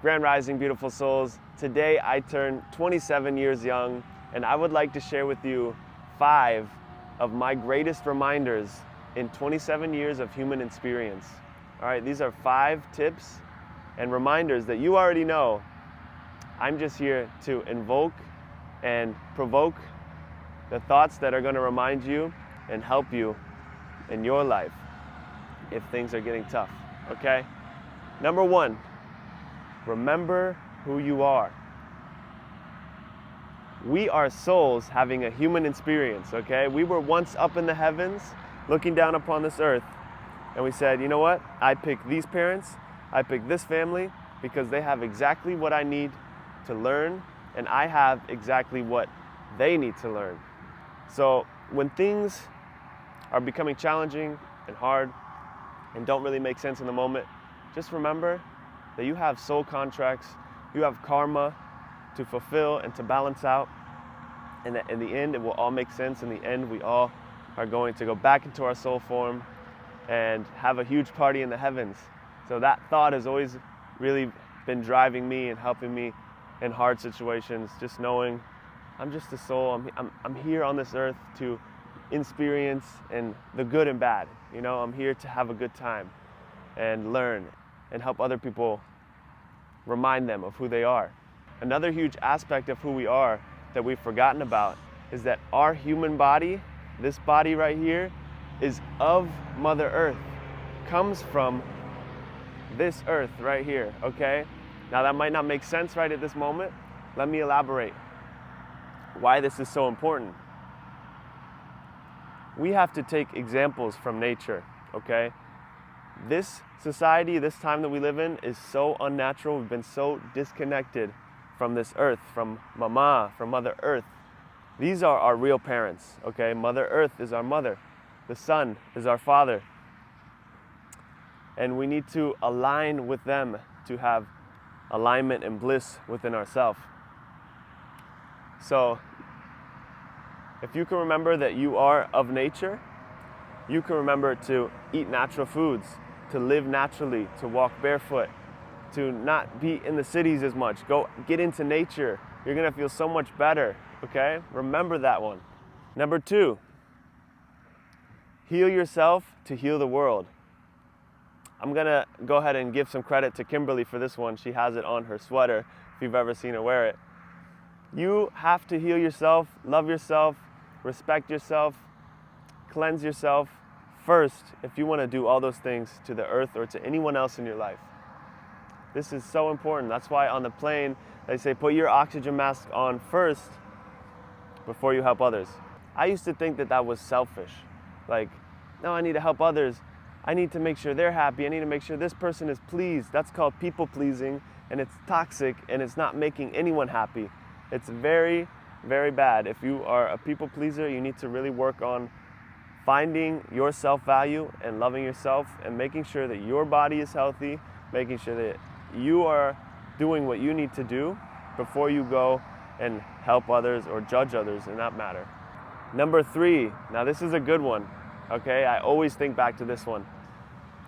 Grand Rising, beautiful souls. Today I turn 27 years young, and I would like to share with you 5 of my greatest reminders in 27 years of human experience. All right, these are 5 tips and reminders that you already know. I'm just here to invoke and provoke the thoughts that are going to remind you and help you in your life if things are getting tough, okay? Number 1, remember who you are. We are souls having a human experience, okay? We were once up in the heavens looking down upon this earth, and we said, you know what? I pick these parents, I pick this family because they have exactly what I need to learn, and I have exactly what they need to learn. So when things are becoming challenging and hard and don't really make sense in the moment, just remember that you have soul contracts, you have karma to fulfill and to balance out, and that in the end it will all make sense. In the end, we all are going to go back into our soul form and have a huge party in the heavens. So that thought has always really been driving me and helping me in hard situations, just knowing I'm just a soul. I'm here on this earth to experience and the good and bad. You know, I'm here to have a good time and learn and help other people, remind them of who they are. Another huge aspect of who we are that we've forgotten about is that our human body, this body right here, is of Mother Earth, comes from this earth right here, okay? Now that might not make sense right at this moment. Let me elaborate why this is so important. We have to take examples from nature, okay? This society, this time that we live in is so unnatural. We've been so disconnected from this earth, from Mama, from Mother Earth. These are our real parents, okay? Mother Earth is our mother. The sun is our father. And we need to align with them to have alignment and bliss within ourselves. So, if you can remember that you are of nature, you can remember to eat natural foods, to live naturally, to walk barefoot, to not be in the cities as much. Go get into nature. You're gonna feel so much better, okay? Remember that one. Number 2, heal yourself to heal the world. I'm gonna go ahead and give some credit to Kimberly for this one. She has it on her sweater, if you've ever seen her wear it. You have to heal yourself, love yourself, respect yourself, cleanse yourself first if you want to do all those things to the earth or to anyone else in your life. This is so important. That's why on the plane they say put your oxygen mask on first before you help others. I used to think that that was selfish. Like, no, I need to help others. I need to make sure they're happy. I need to make sure this person is pleased. That's called people pleasing, and it's toxic, and it's not making anyone happy. It's very, very bad. If you are a people pleaser, you need to really work on finding your self-value and loving yourself and making sure that your body is healthy, making sure that you are doing what you need to do before you go and help others or judge others in that matter. Number 3, now this is a good one, okay? I always think back to this one.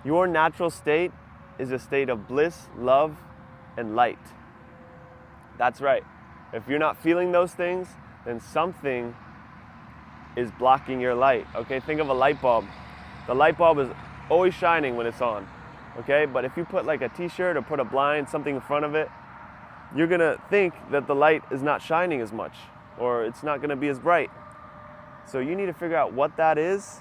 Your natural state is a state of bliss, love, and light. That's right. If you're not feeling those things, then something is blocking your light, okay? Think of a light bulb. The light bulb is always shining when it's on, okay? But if you put like a t-shirt or put a blind, something in front of it, you're gonna think that the light is not shining as much or it's not gonna be as bright. So you need to figure out what that is,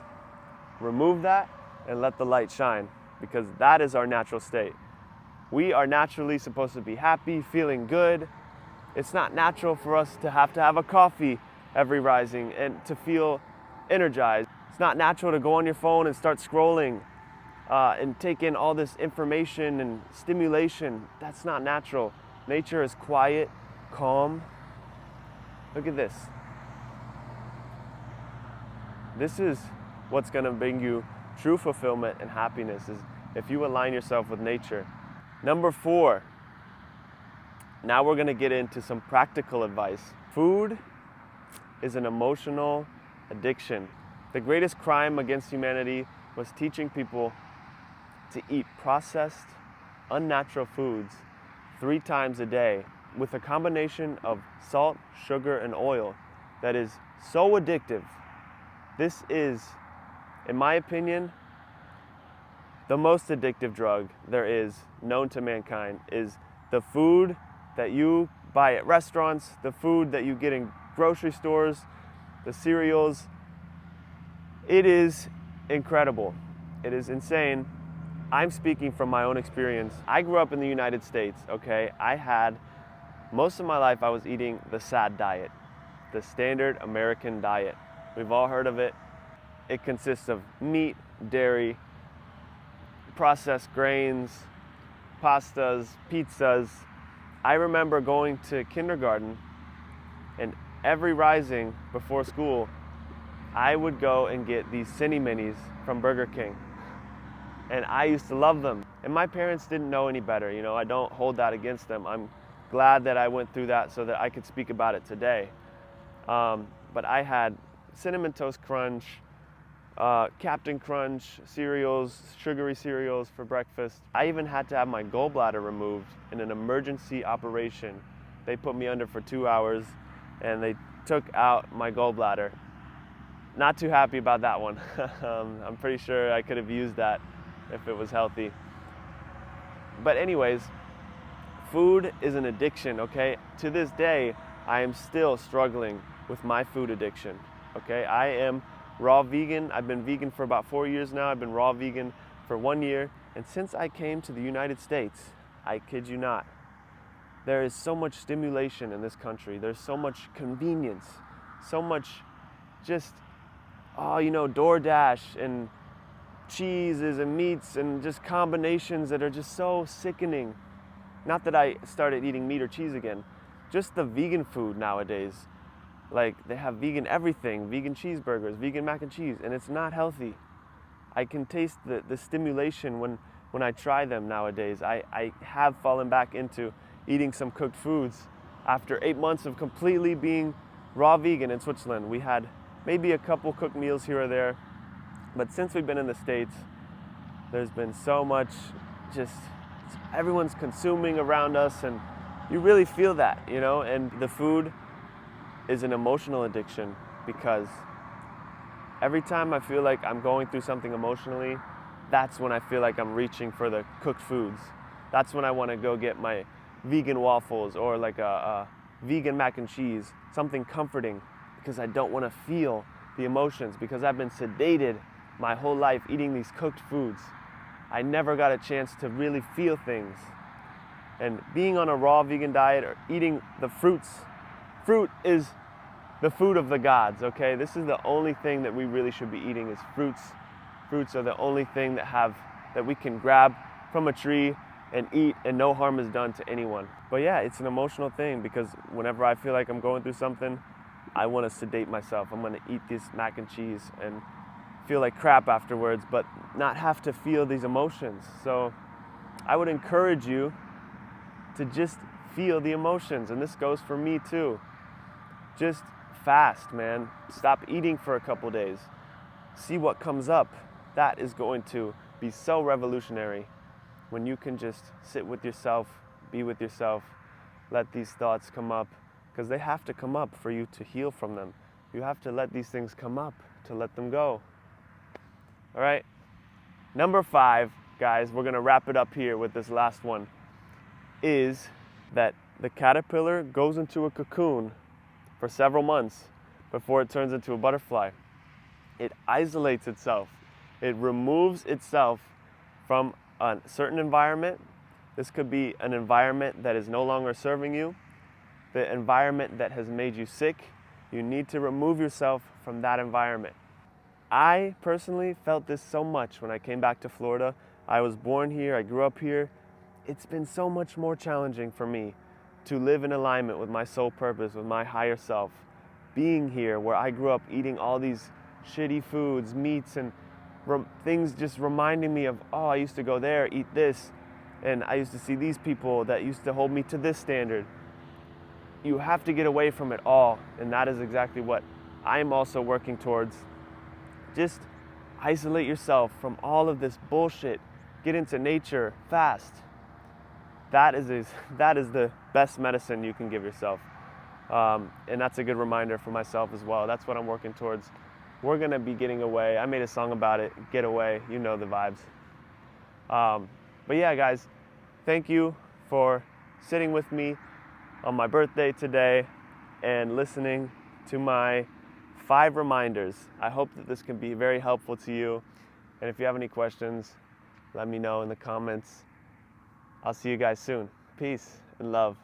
remove that, and let the light shine, because that is our natural state. We are naturally supposed to be happy, feeling good. It's not natural for us to have a coffee every rising and to feel energized. It's not natural to go on your phone and start scrolling and take in all this information and stimulation. That's not natural. Nature is quiet, calm. Look at this. This is what's going to bring you true fulfillment and happiness, is if you align yourself with nature. Number 4, now we're going to get into some practical advice. Food is an emotional addiction. The greatest crime against humanity was teaching people to eat processed, unnatural foods 3 times a day with a combination of salt, sugar, and oil that is so addictive. This is, in my opinion, the most addictive drug there is known to mankind. Is the food that you buy at restaurants, the food that you get in grocery stores, the cereals. It is incredible. It is insane. I'm speaking from my own experience. I grew up in the United States, okay? Most of my life I was eating the SAD diet, the standard American diet. We've all heard of it. It consists of meat, dairy, processed grains, pastas, pizzas. I remember going to kindergarten, and every rising before school, I would go and get these Cine-Minis from Burger King. And I used to love them. And my parents didn't know any better. You know, I don't hold that against them. I'm glad that I went through that so that I could speak about it today. But I had Cinnamon Toast Crunch, Captain Crunch cereals, sugary cereals for breakfast. I even had to have my gallbladder removed in an emergency operation. They put me under for 2 hours and they took out my gallbladder. Not too happy about that one. I'm pretty sure I could have used that if it was healthy. But anyways, food is an addiction, okay? To this day, I am still struggling with my food addiction, okay? I am raw vegan. I've been vegan for about 4 years now. I've been raw vegan for 1 year. And since I came to the United States, I kid you not, there is so much stimulation in this country. There's so much convenience, so much just, DoorDash and cheeses and meats and just combinations that are just so sickening. Not that I started eating meat or cheese again, just the vegan food nowadays. Like, they have vegan everything, vegan cheeseburgers, vegan mac and cheese, and it's not healthy. I can taste the stimulation when I try them nowadays. I have fallen back into eating some cooked foods. After 8 months of completely being raw vegan in Switzerland, we had maybe a couple cooked meals here or there. But since we've been in the States, there's been so much just, everyone's consuming around us, and you really feel that, and the food is an emotional addiction, because every time I feel like I'm going through something emotionally, that's when I feel like I'm reaching for the cooked foods. That's when I want to go get my vegan waffles or like a vegan mac and cheese, something comforting, because I don't want to feel the emotions, because I've been sedated my whole life eating these cooked foods. I never got a chance to really feel things. And being on a raw vegan diet or eating the fruits, fruit is the food of the gods, okay? This is the only thing that we really should be eating is fruits. Fruits are the only thing that we can grab from a tree and eat, and no harm is done to anyone. But yeah, it's an emotional thing, because whenever I feel like I'm going through something, I want to sedate myself. I'm going to eat this mac and cheese and feel like crap afterwards, but not have to feel these emotions. So I would encourage you to just feel the emotions, and this goes for me too. Just fast, man. Stop eating for a couple days. See what comes up. That is going to be so revolutionary when you can just sit with yourself, be with yourself, let these thoughts come up, because they have to come up for you to heal from them. You have to let these things come up to let them go. All right? Number 5, guys, we're going to wrap it up here with this last one, is that the caterpillar goes into a cocoon for several months before it turns into a butterfly. It isolates itself. It removes itself from a certain environment. This could be an environment that is no longer serving you, the environment that has made you sick. You need to remove yourself from that environment. I personally felt this so much when I came back to Florida. I was born here, I grew up here. It's been so much more challenging for me to live in alignment with my soul purpose, with my higher self. Being here where I grew up eating all these shitty foods, meats, and things just reminding me of, I used to go there, eat this, and I used to see these people that used to hold me to this standard. You have to get away from it all, and that is exactly what I'm also working towards. Just isolate yourself from all of this bullshit. Get into nature fast. that is the best medicine you can give yourself. And that's a good reminder for myself as well. That's what I'm working towards. We're gonna be getting away. I made a song about it, Get Away, you know the vibes. But yeah, guys, thank you for sitting with me on my birthday today and listening to my 5 reminders. I hope that this can be very helpful to you. And if you have any questions, let me know in the comments. I'll see you guys soon. Peace and love.